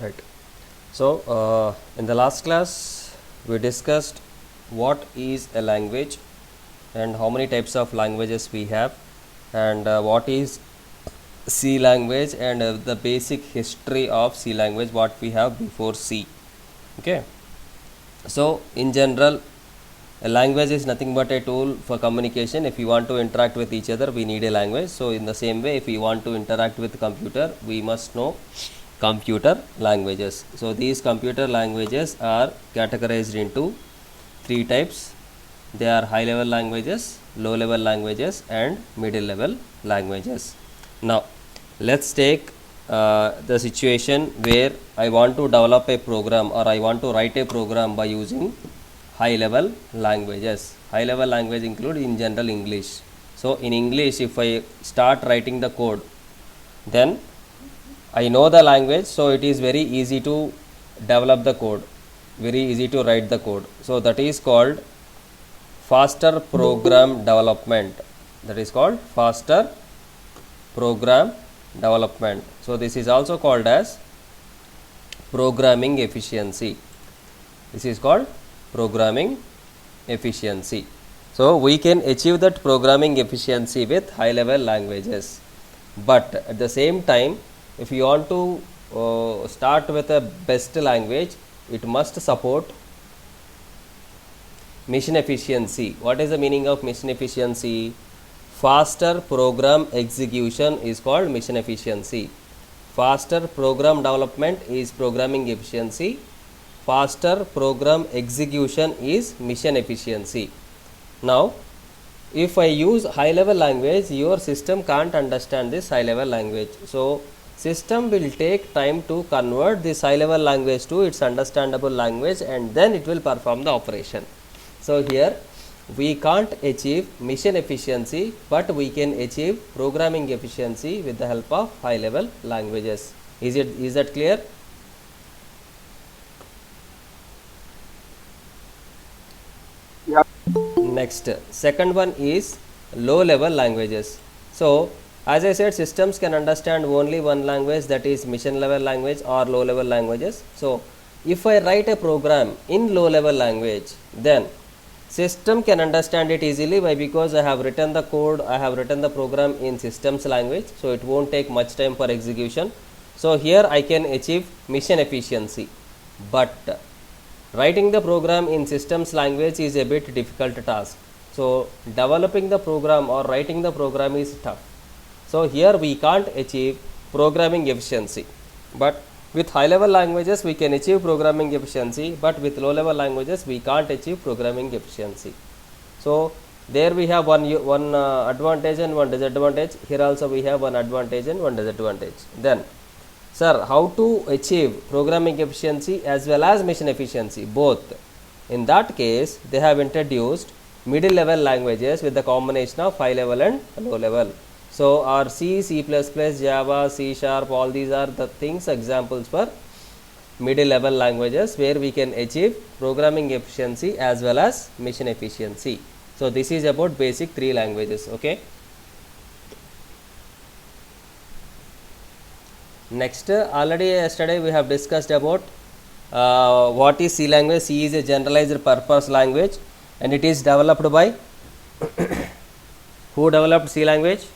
Right. So, in the last class, we discussed what is a language and how many types of languages we have, and what is C language, and the basic history of C language, what we have before C. Okay. So, in general, a language is nothing but a tool for communication. If you want to interact with each other, we need a language. So, in the same way, if we want to interact with computer, we must know computer languages. So, these computer languages are categorized into three types. They are high level languages, low level languages, and middle level languages. Now, let's take the situation where I want to develop a program, or I want to write a program by using high level languages. High level language include in general English. So, in English, if I start writing the code, then I know the language, so it is very easy to develop the code, very easy to write the code. So, that is called faster program development. That is called faster program development. So, this is also called as programming efficiency. This is called programming efficiency. So, we can achieve that programming efficiency with high level languages, but at the same time, if you want to start with a best language, it must support mission efficiency. What is the meaning of mission efficiency? Faster program execution is called mission efficiency. Faster program development is programming efficiency. Faster program execution is mission efficiency. Now, if I use high level language, your system can't understand this high level language. So, system will take time to convert this high level language to its understandable language, and then it will perform the operation. So, here we can't achieve mission efficiency, but we can achieve programming efficiency with the help of high level languages. Is that clear? Yeah. Next, second one is low level languages. So, as I said, systems can understand only one language, that is mission level language or low level languages. So, if I write a program in low level language, then system can understand it easily. Why? Because I have written the code, I have written the program in systems language, so it won't take much time for execution. So, here I can achieve mission efficiency, but writing the program in systems language is a bit difficult task. So, developing the program or writing the program is tough. So, here we can't achieve programming efficiency, but with high level languages we can achieve programming efficiency, but with low level languages we can't achieve programming efficiency. So, there we have one advantage and one disadvantage. Here also we have one advantage and one disadvantage. Then, sir, how to achieve programming efficiency as well as mission efficiency, both? In that case, they have introduced middle level languages with the combination of high level and low level. So, our C, C++, Java, C Sharp, all these are the things, examples for middle level languages where we can achieve programming efficiency as well as mission efficiency. So, this is about basic three languages. Okay. Next, already yesterday we have discussed about what is C language. C is a generalized purpose language, and it is developed by who developed C language?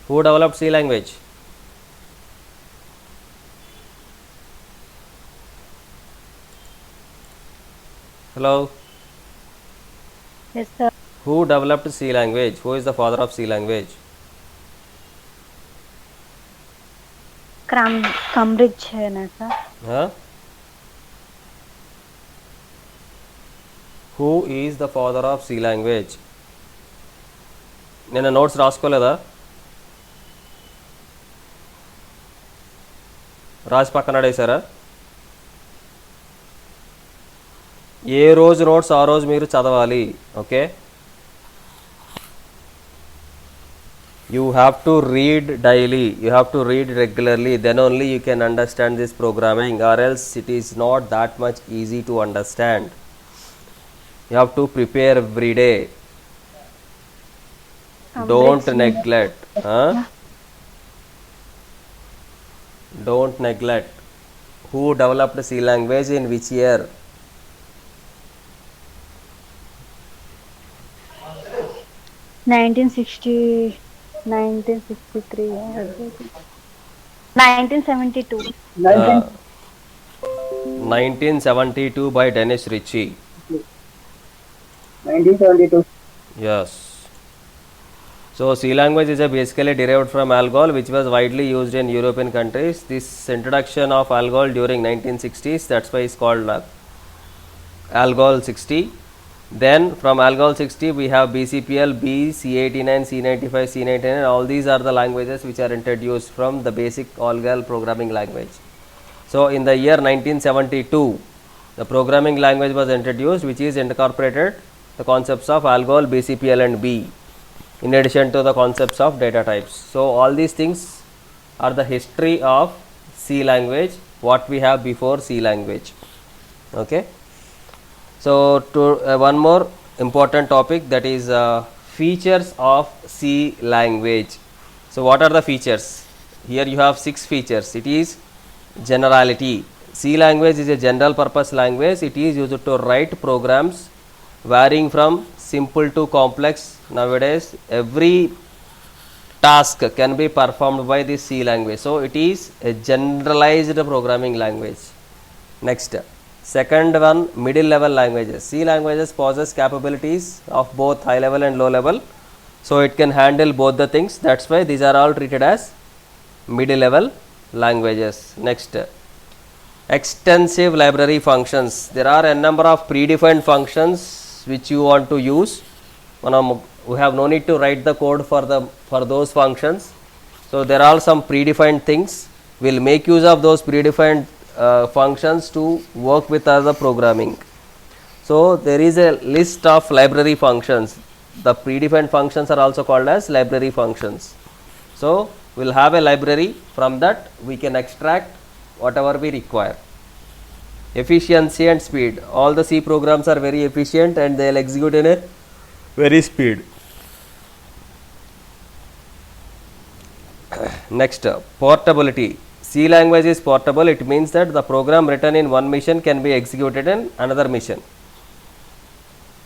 Who developed C language? Hello? Yes, sir. Who developed C language? Who is the father of C language? Cambridge है ना sir? Huh? Who is the father of C language? నేను notes రాసుకోలేదా? రాసి పక్కన అడేశారా? ఏ రోజు notes ఆ రోజు మీరు చదవాలి. Okay, you have to read daily, you have to read regularly, then only you can understand this programming, or else it is not that much easy to understand. You have to prepare every day. Don't neglect. Don't neglect. Who developed C language in which year? 1960, 1963, 1972. 19, Uh, 1972 by Dennis Ritchie. 1972. Yes. So C language is basically derived from Algol, which was widely used in European countries. This introduction of Algol during 1960s, that's why it's called Algol 60. Then from Algol 60 we have BCPL, B, C89, C95, C99. All these are the languages which are introduced from the basic Algol programming language. So in the year 1972, the programming language was introduced, which is incorporated the concepts of Algol, BCPL and B, in addition to the concepts of data types. So all these things are the history of C language, what we have before C language. Okay. So to one more important topic, that is features of C language. So what are the features? Here you have 6 features. It is generality. C language is a general purpose language. It is used to write programs varying from simple to complex. Nowadays every task can be performed by this C language. So it is a generalized programming language. Next, second one, middle level languages. C languages possess capabilities of both high level and low level. So it can handle both the things. That's why these are all treated as middle level languages. Next, extensive library functions. There are a number of predefined functions which you want to use. We have no need to write the code for those functions. So there are some predefined things. We'll make use of those predefined functions to work with other programming. So there is a list of library functions. The predefined functions are also called as library functions. So we'll have a library. From that we can extract whatever we require. Efficiency and speed. All the C programs are very efficient and they'll execute in a very speed. Next, portability. C language is portable. It means that the program written in one mission can be executed in another mission,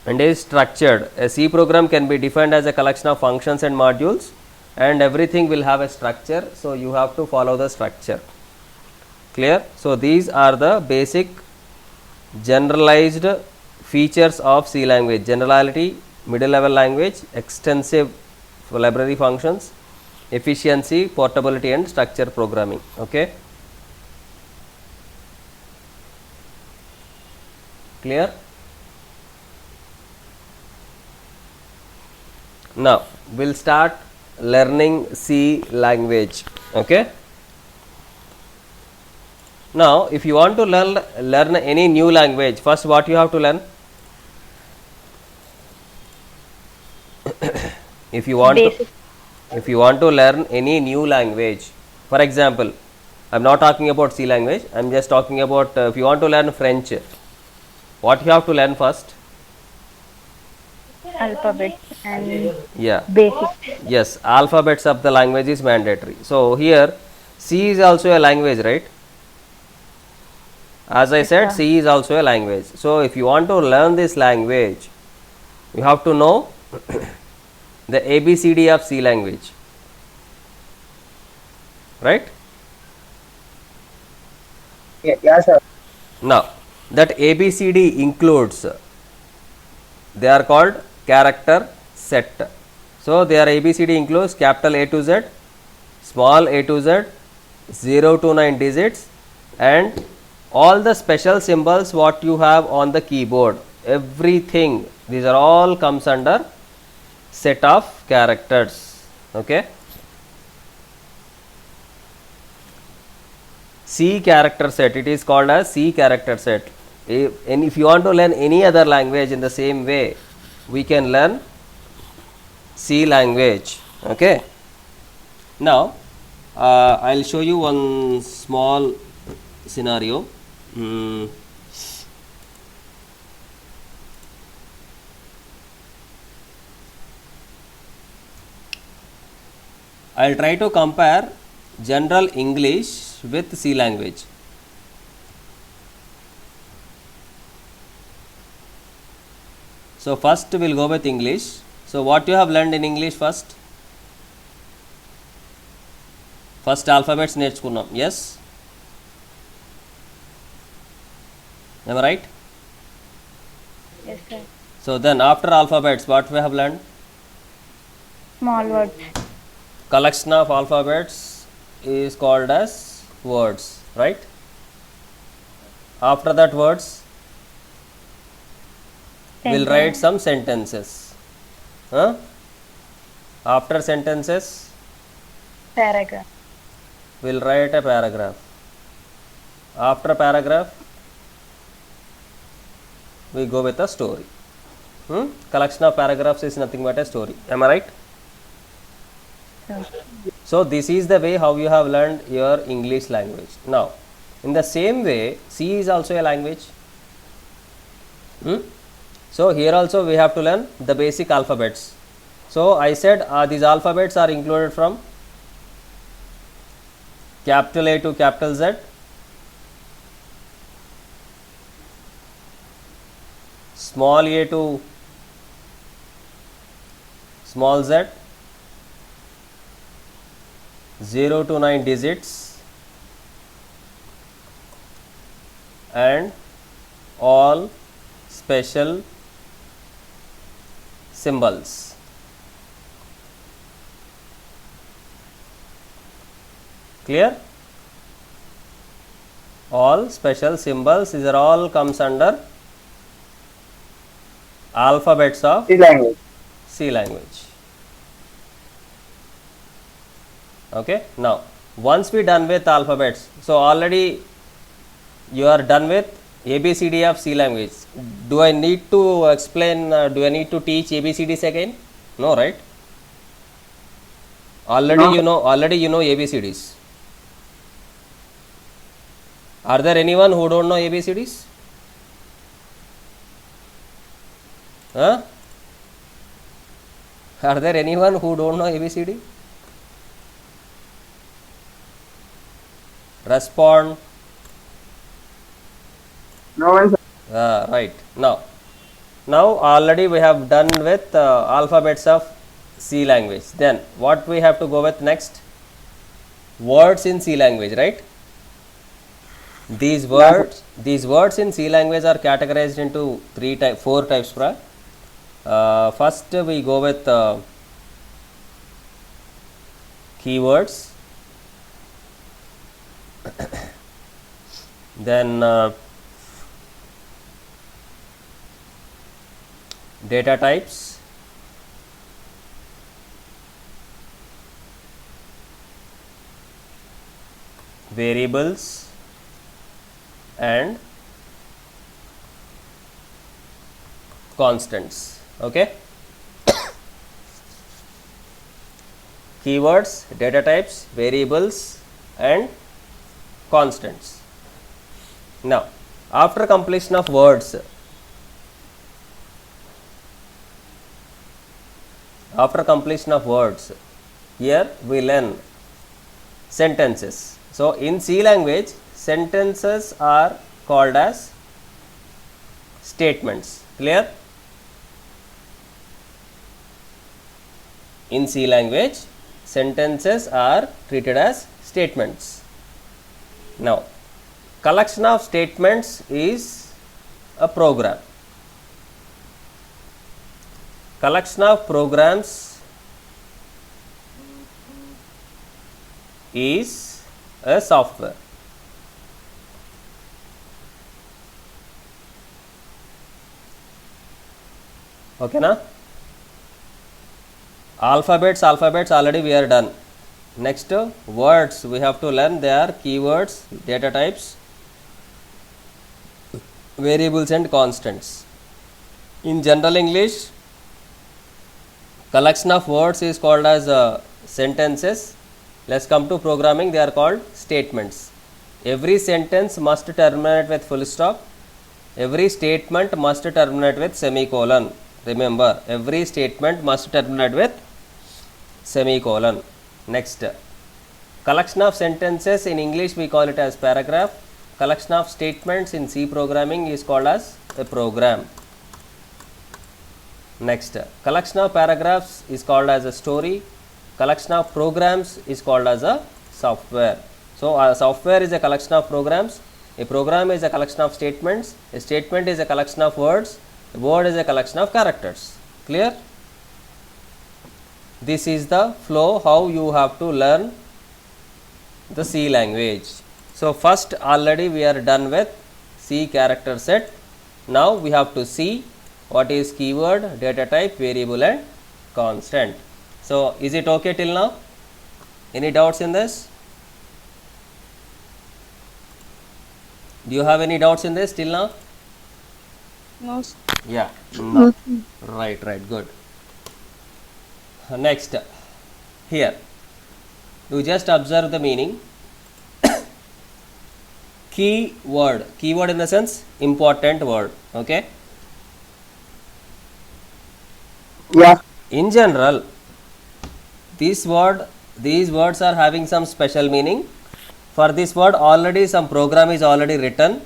and is structured. A C program can be defined as a collection of functions and modules, and everything will have a structure. So you have to follow the structure. Clear? So these are the basic generalized features of C language: generality, middle level language, extensive library functions, efficiency, portability and structure programming. Okay. Clear? Now we'll start learning C language. Okay. Now if you want to learn any new language, first what you have to learn? If you want to learn any new language, for example, I'm not talking about C language, I'm just talking about if you want to learn French, what you have to learn first? Alphabet and Yeah. basic. Yes, alphabets of the language is mandatory. So here C is also a language, right? As I said, C is also a language. So if you want to learn this language, you have to know the ABCD of C language, right? Yeah, sir. Now that ABCD includes, they are called character set. So their ABCD includes capital A to Z, small a to Z, 0 to 9 digits, and all the special symbols what you have on the keyboard. Everything, these are all comes under set of characters. Okay. C character set, it is called as C character set. And if you want to learn any other language in the same way, we can learn C language. Okay. Now I'll show you one small scenario. I'll try to compare general English with C language? So first we'll go with English. So what you have learned in English first? First alphabets నేర్చుకున్నాం. Yes? Am I right? Yes, sir. So then after alphabets, what we have learned? Small words. Collection of alphabets is called as words, right? After that words, we'll Sentence. write some sentences. Huh? After sentences, Paragraph. we'll write a paragraph. After paragraph, we go with a story. Collection of paragraphs is nothing but a story. Am I right? Sir. So this is the way how you have learned your English language. Now, in the same way, C is also a language. So here also we have to learn the basic alphabets. So I said these alphabets are included from capital A to capital Z, small a to small z, 0 to 9 digits, and all special symbols. Clear? All special symbols, these are all comes under alphabets of C language. C language. Okay, now once we done with alphabets, so already you are done with ABCD of C language. Do I need to explain, do I need to teach ABCDs again? No, right? Already No. already you know ABCDs. Are there anyone who don't know ABCDs? Huh? Are there anyone who don't know ABCD? Respond. No one, sir. Right. Now already we have done with alphabets of C language. Then what we have to go with next? Words in C language, right? These words in C language are categorized into four types. First we go with keywords, then data types, variables, and constants. Okay. Keywords, data types, variables, and constants. Now after completion of words, here we learn sentences. So in C language, sentences are called as statements. Clear? In C language, sentences are treated as statements. Now, collection of statements is a program. Collection of programs is a software. Okay na? Alphabets already we are done. Next words we have to learn. They are keywords, data types, variables, and constants. In general English, collection of words is called as sentences. Let's come to programming. They are called statements. Every sentence must terminate with full stop. Every statement must terminate with semicolon. Remember, every statement must terminate with semicolon. Next, Collection of sentences in English we call it as paragraph. Collection of statements in C programming is called as a program. Next, collection of paragraphs is called as a story. Collection of programs is called as a software. So, a software is a collection of programs. A program is a collection of statements. A statement is a collection of words. A word is a collection of characters. Clear? This is the flow how you have to learn the C language. So, first already we are done with C character set. Now, we have to see what is keyword, data type, variable and constant. So, is it okay till now? Any doubts in this? Do you have any doubts in this till now? No. Yeah. No. Right, good. Next, here you just observe the meaning. Keyword in the sense important word. Okay. Yeah. In general, these words are having some special meaning. For this word already some program is already written,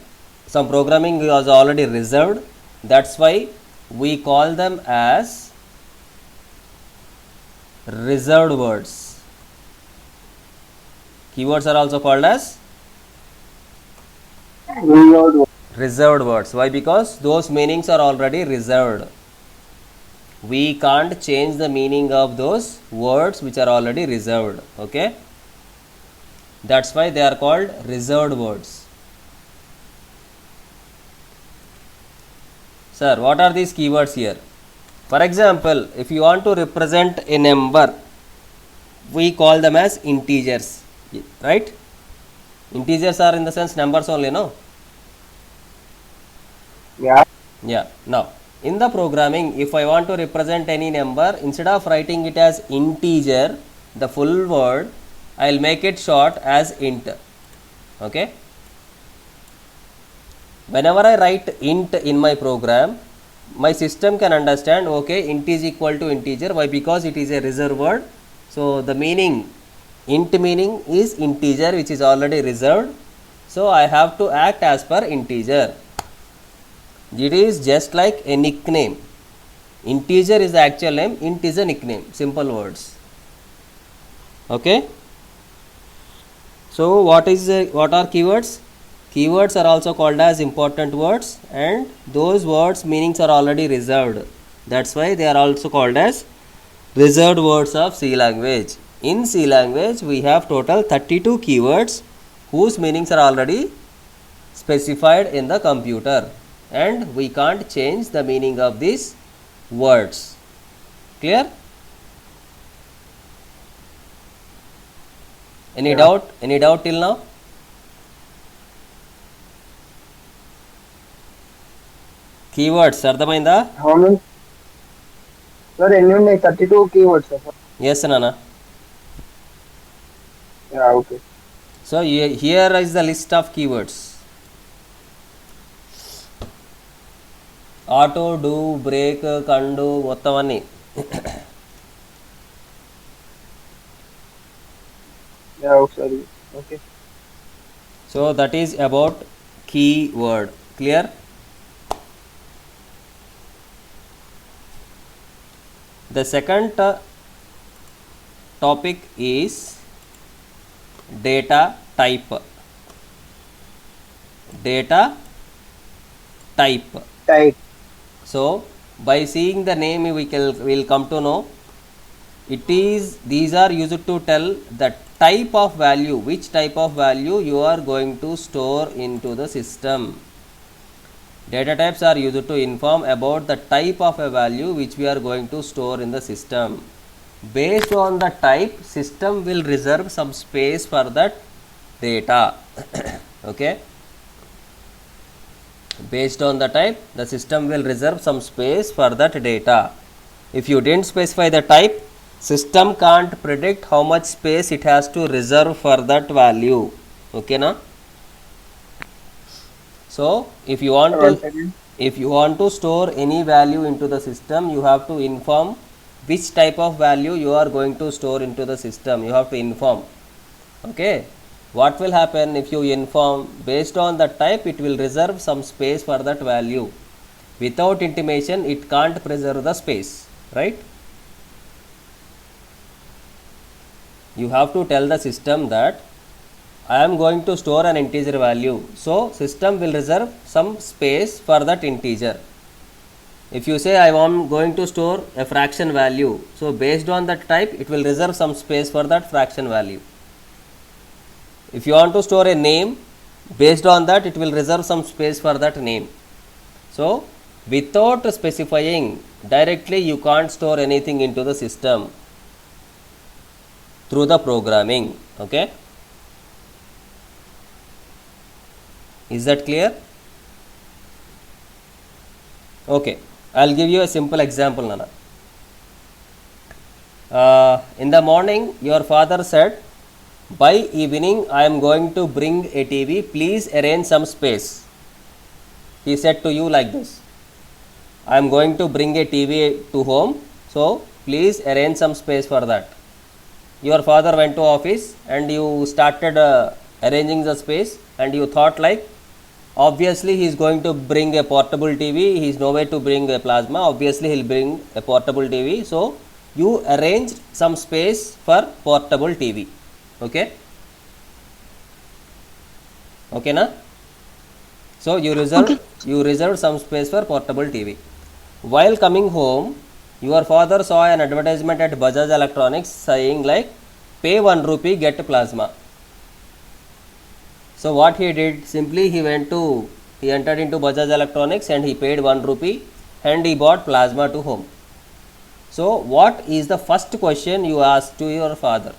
some programming was already reserved. That's why we call them as reserved words. Keywords are also called as reserved words. Why? Because those meanings are already reserved. We can't change the meaning of those words which are already reserved. Okay, that's why they are called reserved words. Sir, what are these keywords here? For example, if you want to represent a number, we call them as integers, right? Integers are in the sense numbers only, no? Yeah. Yeah. Now, in the programming, if I want to represent any number, instead of writing it as integer, the full word, I will make it short as int. Okay. Whenever I write int in my program, my system can understand, okay, int is equal to integer. Why? Because it is a reserved word. So, the meaning, int meaning is integer, which is already reserved. So, I have to act as per integer. It is just like a nickname. Integer is the actual name, int is a nickname. Simple words. Okay. So, what are keywords? Keywords are also called as important words, and those words meanings are already reserved. That's why they are also called as reserved words of C language. In C language, we have total 32 keywords whose meanings are already specified in the computer, and we can't change the meaning of these words. Clear? Any doubt? Any doubt till now? Keywords, అర్థమైందా? How many? Sir, ఎన్ని ఉన్నాయి? 32 keywords, sir. Yes, Nana. Yeah, okay. So, here is the list of keywords. Auto, do, break, కండు, మొత్తం అన్ని. Yeah, sorry. Okay. So, that is about keyword. Clear? The second topic is data type. Data type. Type. So, by seeing the name, we will come to know these are used to tell the type of value, which type of value you are going to store into the system. Data types are used to inform about the type of a value which we are going to store in the system. Based on the type, system will reserve some space for that data. Okay. Based on the type, the system will reserve some space for that data. If you didn't specify the type, system can't predict how much space it has to reserve for that value. Okay, na? So, if you want to store any value into the system, you have to inform which type of value you are going to store into the system. You have to inform. Okay, what will happen if you inform based on the type, it will reserve some space for that value. Without intimation, it can't preserve the space, right? You have to tell the system that I am going to store an integer value, so system will reserve some space for that integer. If you say I am going to store a fraction value, so based on that type, it will reserve some space for that fraction value. If you want to store a name, based on that, it will reserve some space for that name. So without specifying directly, you can't store anything into the system through the programming. Okay, is that clear? Okay, I'll give you a simple example, Nana. In the morning, your father said, by evening, I am going to bring a TV. Please arrange some space. He said to you like this: I am going to bring a TV to home, so please arrange some space for that. Your father went to office and you started arranging the space, and you thought like, obviously he is going to bring a portable TV, he is nowhere to bring a plasma, obviously he will bring a portable TV, so you arranged some space for portable TV. Okay, okay na? So you reserved some space for portable TV. While coming home, your father saw an advertisement at Bajaj Electronics saying like, pay 1 rupee, get plasma. So what he did, simply he entered into Bajaj Electronics and he paid 1 rupee and he bought plasma to home. So what is the first question you asked to your father?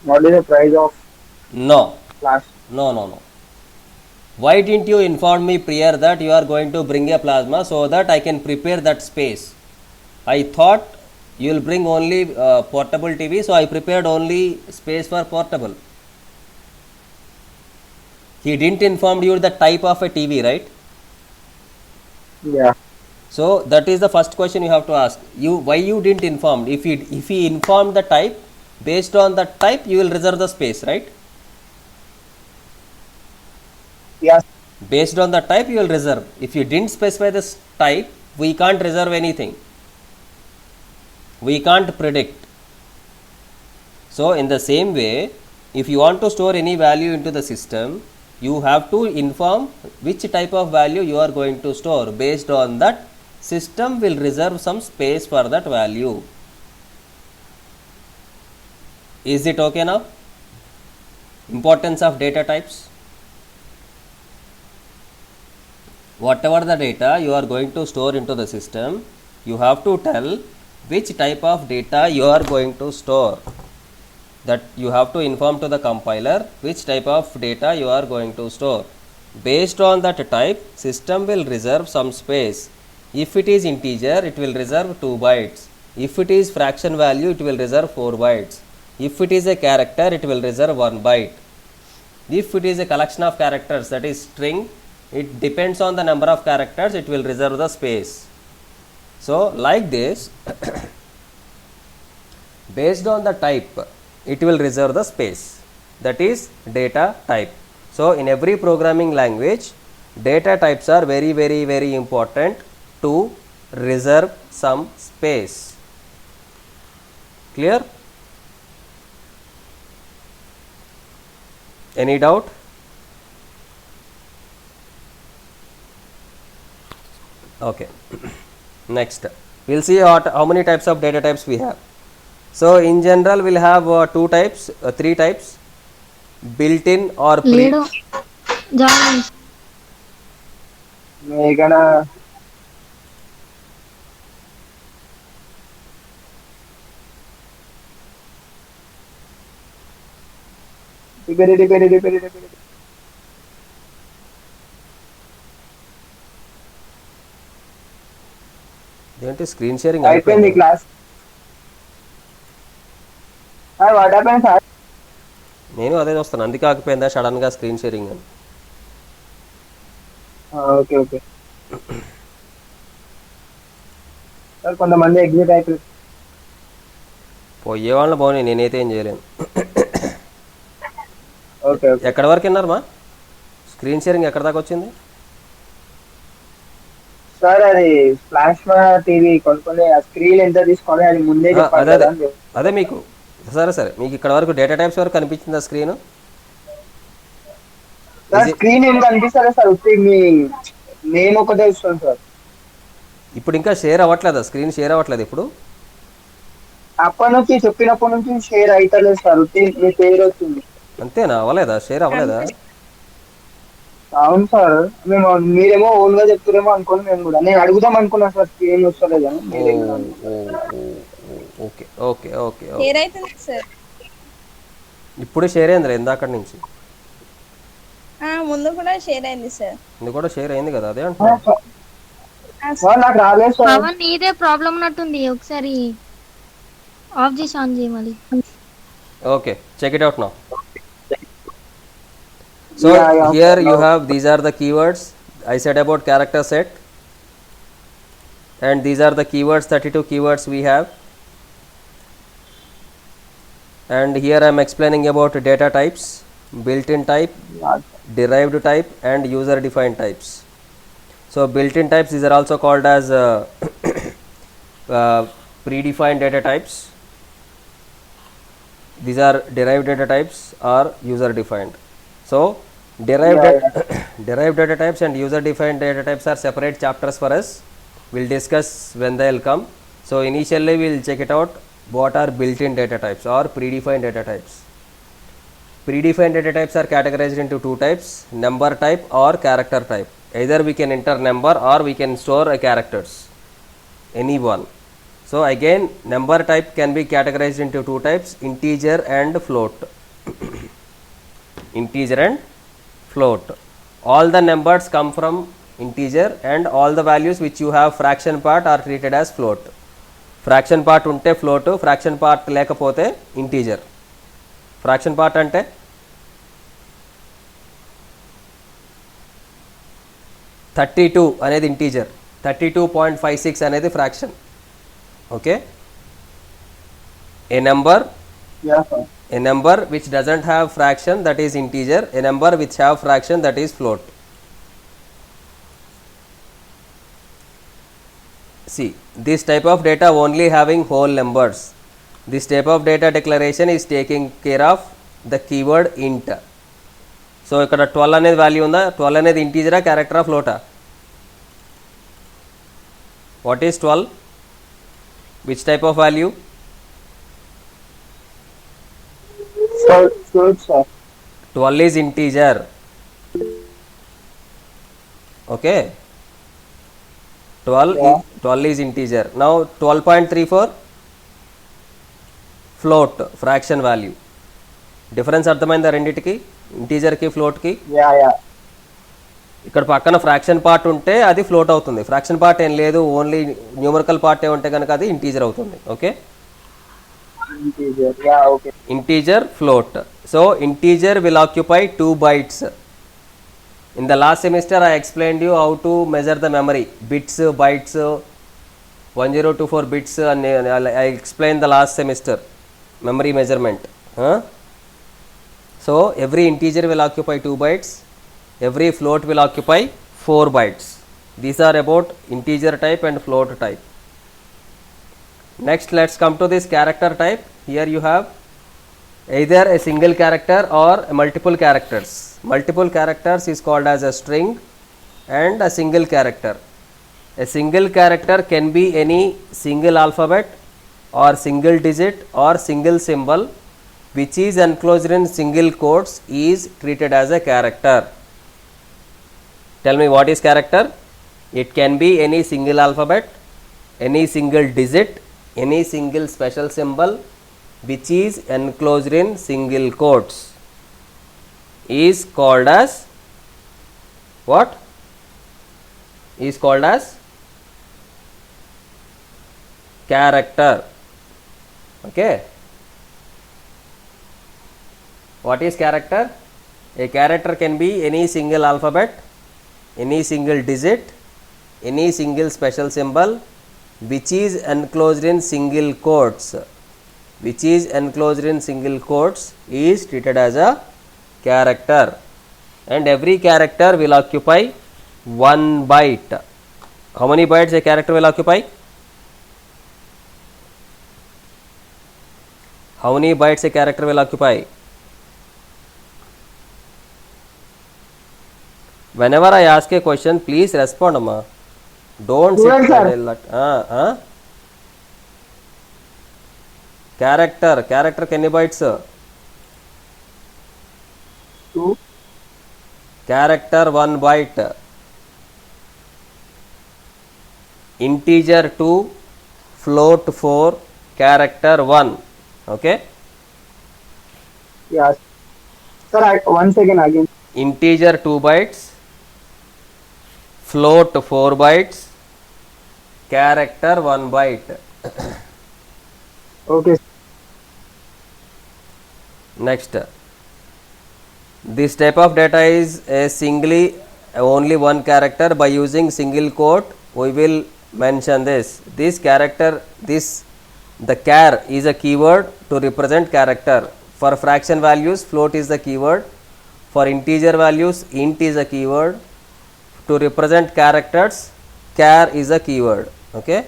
What is the price of No. class? No. Why didn't you inform me prior that you are going to bring a plasma so that I can prepare that space? I thought you will bring only portable TV, so I prepared only space for portable. He didn't inform you the type of a TV, right? Yeah. So that is the first question you have to ask. Why you didn't inform? If he informed the type, based on the type you will reserve the space, right? Yes. Based on the type you will reserve. If you didn't specify this type, we can't reserve anything. We can't predict. So in the same way, if you want to store any value into the system, you have to inform which type of value you are going to store. Based on that, system will reserve some space for that value. Is it okay now? Importance of data types. Whatever the data you are going to store into the system, you have to tell which type of data you are going to store. That you have to inform to the compiler which type of data you are going to store. Based on that type, system will reserve some space. If it is integer, it will reserve 2 bytes. If it is fraction value, it will reserve 4 bytes. If it is a character, it will reserve 1 byte. If it is a collection of characters, that is string, it depends on the number of characters, it will reserve the space. So like this, based on the type, it will reserve the space. That is data type. So in every programming language, data types are very important to reserve some space. Clear? Any doubt? Okay. Next, we'll see how many types of data types we have. So in general, we'll have 3 types: built-in or pre. లేడు join Megana. Repeat. ఏంటి screen sharing అయిపోయింది class. What happen sir? నేను అదే చూస్తాను, అందుకే ఆగిపోయిందా sudden గా screen sharing అని. Okay sir, కొంతమంది ఎగ్జిట్ అయిపోయి పోయే వాళ్ళని పోనీ, నేనైతే ఏం చేయలేను. ఓకే ఓకే ఎక్కడి వరకు విన్నారు మా స్క్రీన్ షేరింగ్ ఎక్కడి దాకా వచ్చింది? సార్, అది ప్లాస్మా టీవీ కొనుక్కొని ఆ స్క్రీన్ ఎంత తీసుకోవాలి అది ముందే చెప్పాలి అదే కదా అదే అని చెప్పి. అదే మీకు సరే మీకు ఇక్కడ వరకు డేటా టైప్స్ వరకు కనిపించిందా స్క్రీన్? సార్ స్క్రీన్ ఏం కనిపిస్తలే సార్, వచ్చి మీ నేమ్ ఒకటే వస్తుంది సార్. ఇప్పుడు ఇంకా షేర్ అవ్వట్లేదా? స్క్రీన్ షేర్ అవ్వట్లేదు ఇప్పుడు? అప్పటి నుంచి చెప్పినప్పటి నుంచి షేర్ అవుతలేదు సార్, వచ్చి మీ పేరు వస్తుంది. అంతేనా? అవ్వలేదా? షేర్ అవ్వలేదా? అవును సార్, మేము మీరేమో ఓన్ గా చెప్తారేమో అనుకోని మేము కూడా, నేను అడుగుదాం అనుకున్నా సార్ స్క్రీన్ వస్తలేదు అని, ఓ మీరేమో ఓ okay okay okay okay. Share అవుతుంది సార్. ఇప్పుడు షేర్ అయిందిరా ఇందాకటి నుంచి. ముందు కూడా షేర్ అయింది సార్. ఇది కూడా షేర్ అయింది కదా, అదే అంటున్నా. సార్ నాకు రాలేదు సార్. పవన్ నీదే ప్రాబ్లం ఉన్నట్టుంది, ఒకసారి ఆఫ్ చేసి ఆన్ చేయి మళ్ళీ. Okay, check it out now. So Yeah, here you now. have, these are the keywords I said about character set, and these are the keywords, 32 keywords we have, and here I am explaining about data types, built-in type, derived type and user defined types. So built-in types, these are also called as predefined data types. These are derived data types or user defined. So derived data types and user defined data types are separate chapters for us. We'll discuss when they'll come. So initially we'll check it out, what are built-in data types or predefined data types. Predefined data types are categorized into two types, number type or character type. Either we can enter number or we can store a characters, any one. So again, number type can be categorized into two types, integer and float. Integer and float. All the numbers come from integer and all the values which you have fraction part are treated as float. Fraction part unte float, fraction part lekapothe integer. Fraction part ante $32 అనేది integer, 32.56 అనేది fraction. Okay, a number Yeah, sir. a number which doesn't have fraction, that is integer, a number which have fraction, that is float. See, this type of data only having whole numbers. This type of data declaration is taking care of the keyword int. So ఇక్కడ 12 అనేది value ఉందా? 12 అనేది ఇంటీజరా, క్యారెక్టరా, ఫ్లోటా? What is 12? Which type of value? Float, sir. 12 is integer. Okay, 12 Yeah. 12 is integer. Now 12.34 float, fraction value. Difference అర్థమైందా రెండిటికి, ఇంటీజర్కి ఫ్లోట్కి? Yeah. ఇక్కడ పక్కన ఫ్రాక్షన్ పార్ట్ ఉంటే అది ఫ్లోట్ అవుతుంది, ఫ్రాక్షన్ పార్ట్ ఏం లేదు, ఓన్లీ న్యూమరికల్ పార్ట్ ఏ ఉంటే కనుక అది ఇంటీజర్ అవుతుంది. Okay, Integer. Yeah, okay. Integer, float. So integer will occupy 2 bytes. In the last semester I explained you how to measure the memory, bits, bytes, 1024 bits, and I explained the last semester memory measurement. So every integer will occupy 2 bytes, every float will occupy 4 bytes. These are about integer type and float type. Next, let's come to this character type. Here you have either a single character or multiple characters. Multiple characters is called as a string and a single character. A single character can be any single alphabet or single digit or single symbol which is enclosed in single quotes is treated as a character. Tell me, what is character? It can be any single alphabet, any single digit, any single special symbol which is enclosed in single quotes is called as what? Is called as character. Okay, what is character? A character can be any single alphabet, any single digit, any single special symbol which is enclosed in single quotes which is enclosed in single quotes is treated as a character, and every character will occupy 1 byte. How many bytes a character will occupy? How many bytes a character will occupy? Whenever I ask a question, please respond, Amma. Don't sit Student, sir. idle. Character ఎన్ని bytes? 2. Character 1 byte. Integer 2, float 4, character 1. Okay. Yeah. Sir, 1 second again. Integer 2 bytes, float 4 bytes, character 1 byte. Okay. Next, this type of data is a singly only one character. By using single quote, we will mention this character, the char is a keyword to represent character. For fraction values, float is the keyword. For integer values, int is a keyword. To represent characters, char is a keyword. Okay.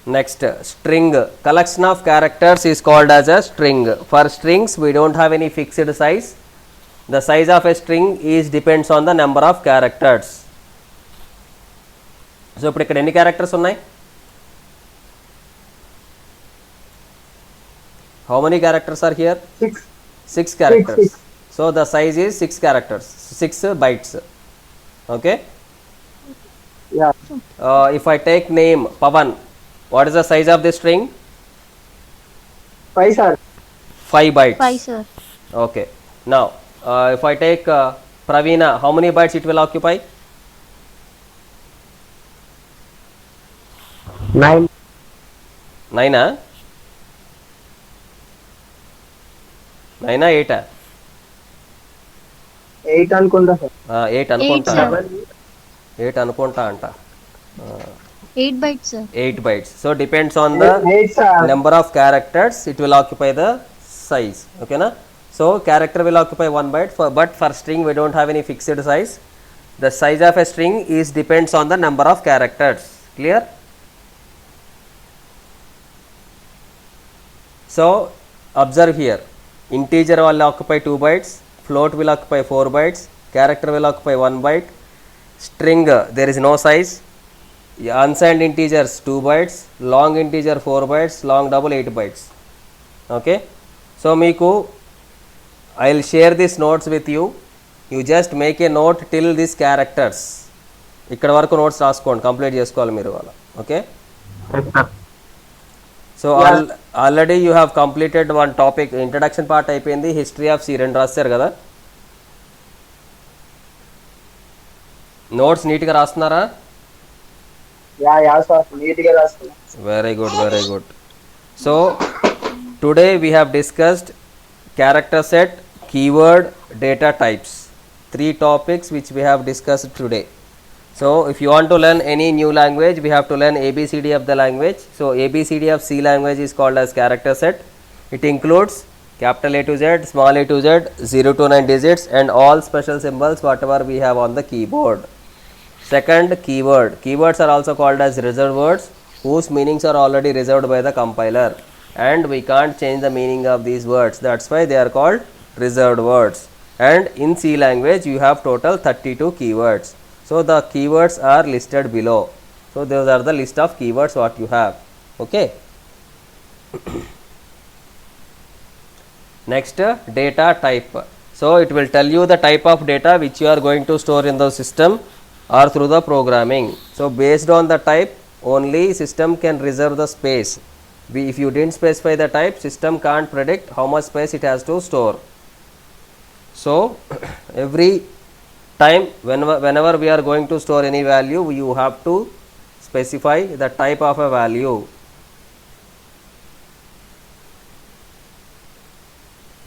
Next, string. Collection of characters is called as a string. For strings, we don't have any fixed size. The size of a string is depends on the number of characters. So, ఇప్పుడు ఇక్కడ ఎన్ని characters ఉన్నాయి? How many characters are here? 6. 6 characters. Six. So, the size is 6 characters, 6 bytes. Okay. Yeah. If I take name Pavan, what is the size of this string? 5, sir. 5 bytes. 5 sir. Okay. Now, if I take Praveena, how many bytes it will occupy? 9. 9 ah? 9 ah 8 ah? 8 అనుకుంటా sir. 8 అనుకుంటా. sir. 8 అనుకుంటా అంట. 8 bytes sir. 8 bytes. So depends on the 8, sir. number of characters, it will occupy the size. Okay na? So character will occupy 1 byte, but for string we don't have any fixed size. The size of a string is depends on the number of characters. Clear? So observe here, integer will occupy 2 bytes, float will occupy 4 bytes, character will occupy 1 byte, string there is no size, unsigned integers 2 bytes, long integer 4 bytes, long double 8 bytes. Okay. So meeku I will share these notes with you. You just make a note till these characters. ఇక్కడ వరకు notes రాసుకోండి, complete చేసుకోవాలి మీరు వాళ్ళ. Okay. So already you have completed one topic, introduction part అయిపోయింది, history of C 2 రాస్తారు కదా. Notes నీట్గా రాస్తున్నారా? యా సార్, నీట్గా రాస్తున్నా. Very good, very good. So today we have discussed character set, keyword, data types. 3 topics which we have discussed today. So if you want to learn any new language, we have to learn ABCD of the language. So ABCD of C language is called as character set. It includes capital A to Z, small a to Z, 0 to 9 digits, and all special symbols whatever we have on the keyboard. Second, keyword. Keywords are also called as reserved words whose meanings are already reserved by the compiler, and we can't change the meaning of these words. That's why they are called reserved words. And in C language you have total 32 keywords. So the keywords are listed below. So those are the list of keywords what you have. Okay. Next, data type. So it will tell you the type of data which you are going to store in the system or through the programming. So based on the type only system can reserve the space. If you didn't specify the type, system can't predict how much space it has to store. So every time whenever we are going to store any value, you have to specify the type of a value.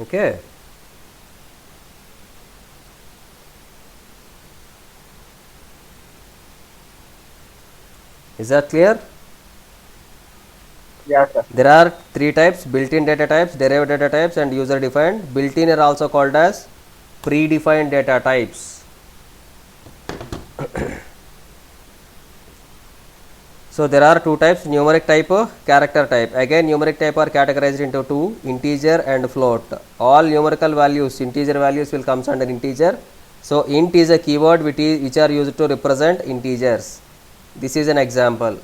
Okay. Is that clear? Yeah, sir. There are three types: built-in data types, derived data types, and user-defined. Built-in are also called as predefined data types. So there are two types: numeric type, character type. Again, numeric type are categorized into two: integer and float. All numerical values, integer values will comes under integer. So int is a keyword which are used to represent integers. This is an example.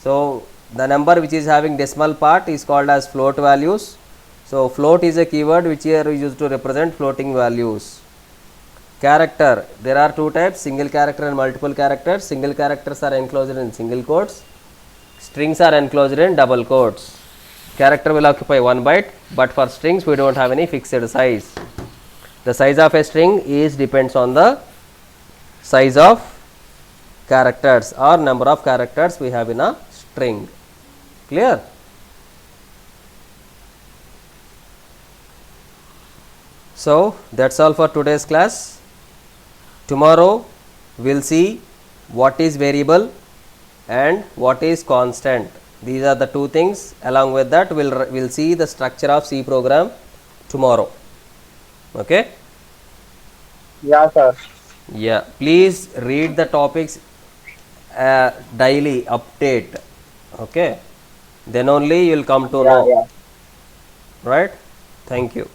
So the number which is having decimal part is called as float values. So float is a keyword which are used to represent floating values. Character, there are two types: single character and multiple characters. Single characters are enclosed in single quotes, strings are enclosed in double quotes. Character will occupy 1 byte, but for strings we don't have any fixed size. The size of a string is depends on the size of characters or number of characters we have in a string. Clear? So that's all for today's class. Tomorrow we'll see what is variable and what is constant. These are the two things. Along with that, we'll see the structure of C program tomorrow. Okay? Yeah, sir. Yeah. Please read the topics daily, update. Okay? Then only you'll come to know. Yeah. Right? Thank you.